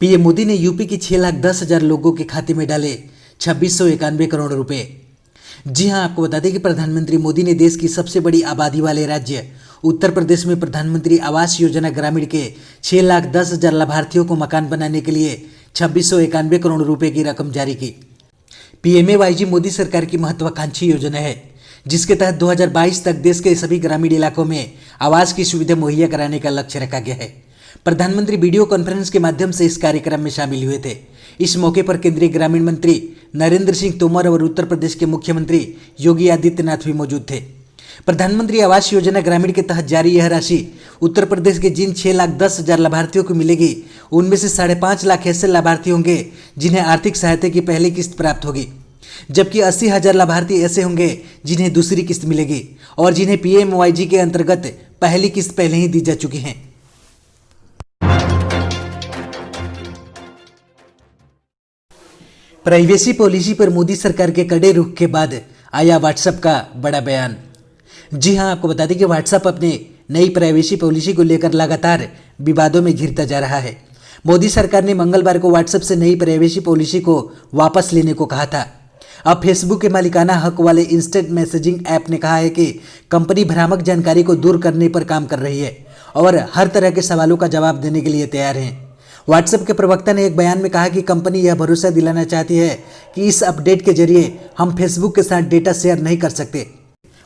PM Modi ने UP के 6,10,000 लोगों के खाते में डाले 2691 करोड़ रुपए। जी हां, आपको बता दें कि प्रधानमंत्री मोदी ने देश की सबसे बड़ी आबादी वाले राज्य उत्तर प्रदेश में प्रधानमंत्री आवास योजना ग्रामीण के 6,10,000 लाभार्थियों को मकान बनाने के लिए 2691 करोड़ रुपए की रकम जारी की। पीएमएवाईजी मोदी सरकार की महत्वाकांक्षी योजना है, जिसके तहत 2022 तक देश के सभी ग्रामीण इलाकों में आवास की सुविधा मुहैया कराने का लक्ष्य रखा गया है। प्रधानमंत्री वीडियो कॉन्फ्रेंस के माध्यम से इस कार्यक्रम में शामिल हुए थे। इस मौके पर केंद्रीय ग्रामीण मंत्री नरेंद्र सिंह तोमर और उत्तर प्रदेश के मुख्यमंत्री योगी आदित्यनाथ भी मौजूद थे। प्रधानमंत्री आवास योजना ग्रामीण के तहत जारी यह राशि उत्तर प्रदेश के जिन 6,10,000 लाभार्थियों को मिलेगी, उनमें से 5.5 लाख ऐसे लाभार्थी होंगे जिन्हें आर्थिक सहायता की पहली किस्त प्राप्त होगी, जबकि 80,000 लाभार्थी ऐसे होंगे जिन्हें दूसरी किस्त मिलेगी और जिन्हें पीएमवाईजी के अंतर्गत पहली किस्त पहले ही दी जा चुकी है। प्राइवेसी पॉलिसी पर मोदी सरकार के कड़े रुख के बाद आया व्हाट्सएप का बड़ा बयान। जी हां, आपको बता दें कि व्हाट्सएप अपने नई प्राइवेसी पॉलिसी को लेकर लगातार विवादों में घिरता जा रहा है। मोदी सरकार ने मंगलवार को व्हाट्सएप से नई प्राइवेसी पॉलिसी को वापस लेने को कहा था। अब फेसबुक के मालिकाना हक वाले इंस्टेंट मैसेजिंग ऐप ने कहा है कि कंपनी भ्रामक जानकारी को दूर करने पर काम कर रही है और हर तरह के सवालों का जवाब देने के लिए तैयार है। व्हाट्सएप के प्रवक्ता ने एक बयान में कहा कि कंपनी यह भरोसा दिलाना चाहती है कि इस अपडेट के जरिए हम फेसबुक के साथ डेटा शेयर नहीं कर सकते।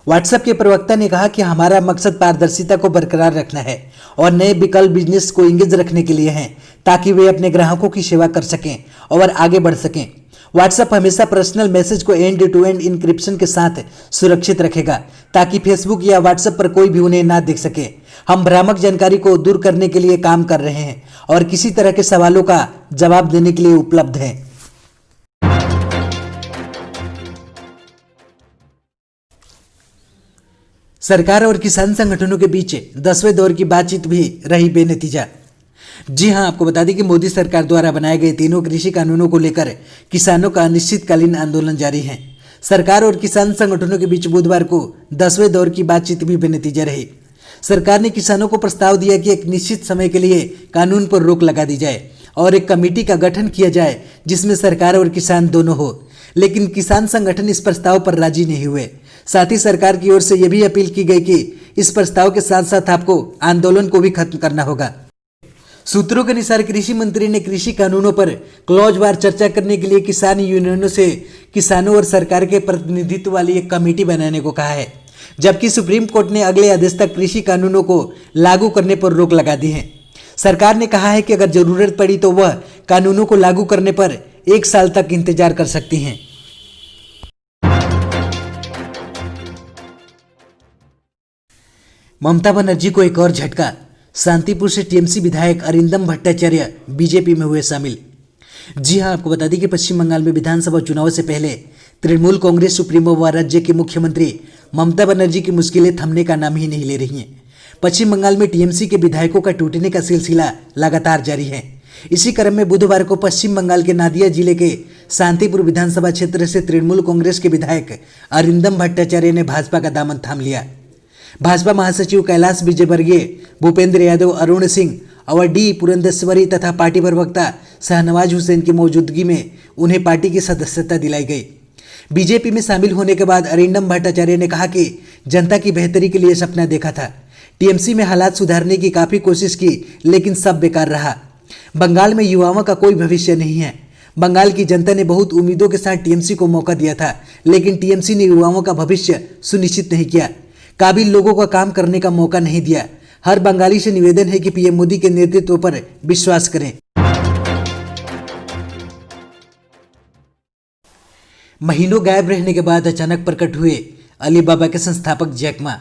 व्हाट्सएप के प्रवक्ता ने कहा कि हमारा मकसद पारदर्शिता को बरकरार रखना है और नए विकल्प बिजनेस को इंगेज रखने के लिए हैं, ताकि वे अपने ग्राहकों की सेवा कर सकें और आगे बढ़ सकें। व्हाट्सएप हमेशा पर्सनल मैसेज को एंड टू एंड इंक्रिप्शन के साथ सुरक्षित रखेगा, ताकि फेसबुक या व्हाट्सएप पर कोई भी उन्हें ना देख सके। हम भ्रामक जानकारी को दूर करने के लिए काम कर रहे हैं और किसी तरह के सवालों का जवाब देने के लिए उपलब्ध हैं। सरकार और किसान संगठनों के बीच 10वें दौर की बातचीत भी रही बेनतीजा। जी हां, आपको बता दें कि मोदी सरकार द्वारा बनाए गए तीनों कृषि कानूनों को लेकर किसानों का अनिश्चितकालीन आंदोलन जारी है। सरकार और किसान संगठनों के बीच बुधवार को 10वें दौर की बातचीत भी बेनतीजा रही। सरकार ने किसानों को प्रस्ताव दिया कि एक निश्चित समय के लिए कानून पर रोक लगा दी जाए और एक कमेटी का गठन किया जाए जिसमें सरकार और किसान दोनों हो, लेकिन किसान संगठन इस प्रस्ताव पर राजी नहीं हुए। साथ ही सरकार की ओर से यह भी अपील की गई कि इस प्रस्ताव के साथ साथ आपको आंदोलन को भी खत्म करना होगा। सूत्रों के अनुसार कृषि मंत्री ने कृषि कानूनों पर क्लॉजवार चर्चा करने के लिए किसान यूनियनों से किसानों और सरकार के प्रतिनिधित्व वाली एक कमेटी बनाने को कहा है, जबकि सुप्रीम कोर्ट ने अगले आदेश तक कृषि कानूनों को लागू करने पर रोक लगा दी है। सरकार ने कहा है कि अगर जरूरत पड़ी तो वह कानूनों को लागू करने पर 1 साल तक इंतजार कर सकती हैं। ममता बनर्जी को एक और झटका। शांतिपुर से टीएमसी विधायक अरिंदम भट्टाचार्य बीजेपी में हुए शामिल। जी हां, आपको बता दें कि पश्चिम बंगाल में विधानसभा चुनाव से पहले तृणमूल कांग्रेस सुप्रीमो व राज्य के मुख्यमंत्री ममता बनर्जी की मुश्किलें थमने का नाम ही नहीं ले रही हैं। पश्चिम बंगाल में टीएमसी के विधायकों का टूटने का सिलसिला लगातार जारी है। इसी क्रम में बुधवार को पश्चिम बंगाल के नादिया जिले के शांतिपुर विधानसभा क्षेत्र से तृणमूल कांग्रेस के विधायक अरिंदम भट्टाचार्य ने भाजपा का दामन थाम लिया। भाजपा महासचिव कैलाश विजयवर्गीय, भूपेंद्र यादव, अरुण सिंह और डी पुरंदेश्वरी तथा पार्टी प्रवक्ता शाहनवाज हुसैन की मौजूदगी में उन्हें पार्टी की सदस्यता दिलाई गई। बीजेपी में शामिल होने के बाद अरिंदम भट्टाचार्य ने कहा कि जनता की बेहतरी के लिए सपना देखा था। टीएमसी में हालात सुधारने की काफ़ी कोशिश की, लेकिन सब बेकार रहा। बंगाल में युवाओं का कोई भविष्य नहीं है। बंगाल की जनता ने बहुत उम्मीदों के साथ टीएमसी को मौका दिया था, लेकिन टीएमसी ने युवाओं का भविष्य सुनिश्चित नहीं किया, काबिल लोगों का काम करने का मौका नहीं दिया। हर बंगाली से निवेदन है कि पीएम मोदी के नेतृत्व पर विश्वास करें। महीनों गायब रहने के बाद अचानक प्रकट हुए अलीबाबा के संस्थापक जैक मा।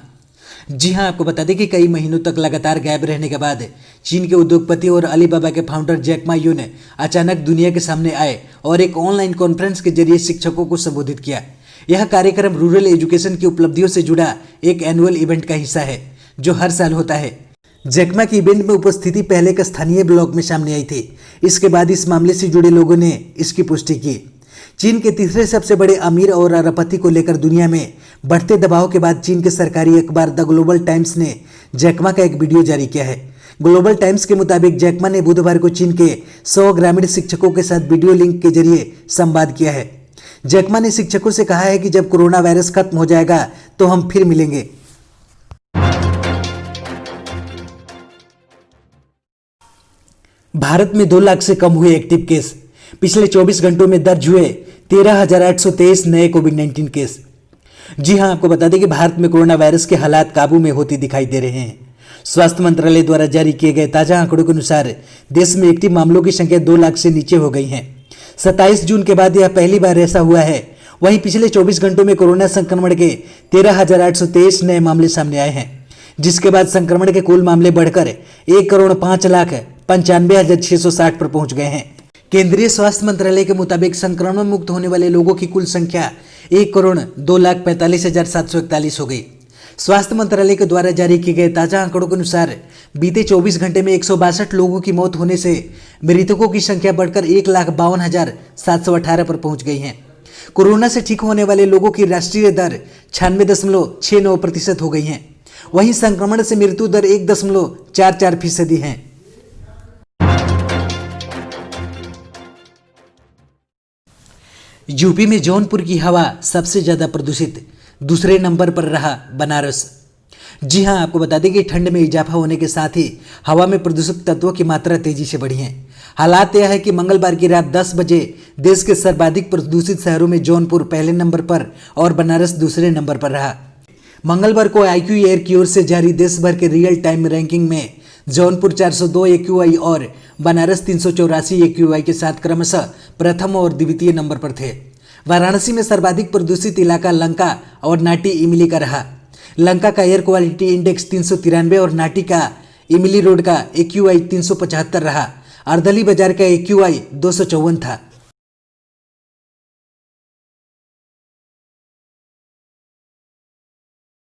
जी हां, आपको बता दें कि कई महीनों तक लगातार गायब रहने के बाद चीन के उद्योगपति और अलीबाबा के फाउंडर जैक मा यू ने अचानक दुनिया के सामने आए और एक ऑनलाइन कॉन्फ्रेंस के जरिए शिक्षकों को संबोधित किया। यह कार्यक्रम रूरल एजुकेशन की उपलब्धियों से जुड़ा एक एनुअल इवेंट का हिस्सा है, जो हर साल होता है। जैक मा की इवेंट में उपस्थिति पहले एक स्थानीय ब्लॉग में सामने आई थी। इसके बाद इस मामले से जुड़े लोगों ने इसकी पुष्टि की। चीन के तीसरे सबसे बड़े अमीर और अरबपति को लेकर दुनिया में बढ़ते दबाव के बाद चीन के सरकारी अखबार द ग्लोबल टाइम्स ने जैक मा का एक वीडियो जारी किया है। ग्लोबल टाइम्स के मुताबिक जैकमा ने बुधवार को चीन के 100 ग्रामीण शिक्षकों के साथ वीडियो लिंक के जरिए संवाद किया है। जैकमा ने शिक्षकों से कहा है कि जब कोरोना वायरस खत्म हो जाएगा तो हम फिर मिलेंगे। भारत में 2 लाख से कम हुए एक्टिव केस। पिछले 24 घंटों में दर्ज हुए 13,823 नए कोविड-19 केस। जी हां, आपको बता दें कि भारत में कोरोना वायरस के हालात काबू में होते दिखाई दे रहे हैं। स्वास्थ्य मंत्रालय द्वारा जारी किए गए ताजा आंकड़ों के अनुसार देश में एक्टिव मामलों की संख्या 2 लाख से नीचे हो गई है। 27 जून के बाद यह पहली बार ऐसा हुआ है। वहीं पिछले 24 घंटों में कोरोना संक्रमण के 13,823 नए मामले सामने आए हैं, जिसके बाद संक्रमण के कुल मामले बढ़कर 1,05,95,660 पर पहुंच गए हैं। केंद्रीय स्वास्थ्य मंत्रालय के मुताबिक संक्रमण मुक्त होने वाले लोगों की कुल संख्या 1,02,45,741 हो गई। स्वास्थ्य मंत्रालय के द्वारा जारी किए गए ताजा आंकड़ों के अनुसार बीते 24 घंटे में 162 लोगों की मौत होने से मृतकों की संख्या बढ़कर 1,52,718 पर पहुंच गई है। कोरोना से ठीक होने वाले लोगों की राष्ट्रीय दर 96.69% हो गई है। वहीं संक्रमण से मृत्यु दर 1.44% है। यूपी में जौनपुर की हवा सबसे ज्यादा प्रदूषित, दूसरे नंबर पर रहा बनारस। जी हां, आपको बता दें कि ठंड में इजाफा होने के साथ ही हवा में प्रदूषक तत्वों की मात्रा तेजी से बढ़ी है। हालात यह है कि मंगलवार की रात 10 बजे देश के सर्वाधिक प्रदूषित शहरों में जौनपुर पहले नंबर पर और बनारस दूसरे नंबर पर रहा। मंगलवार को IQ एयर की ओर से जारी देश भर के रियल टाइम रैंकिंग में जौनपुर 402 AQI और बनारस 384 AQI के साथ क्रमशः प्रथम और द्वितीय नंबर पर थे। वाराणसी में सर्वाधिक प्रदूषित इलाका लंका और नाटी इमली का रहा। लंका का एयर क्वालिटी इंडेक्स 393 और नाटी का इमली रोड का AQI 375 रहा। अर्दली बाजार का AQI 254 था।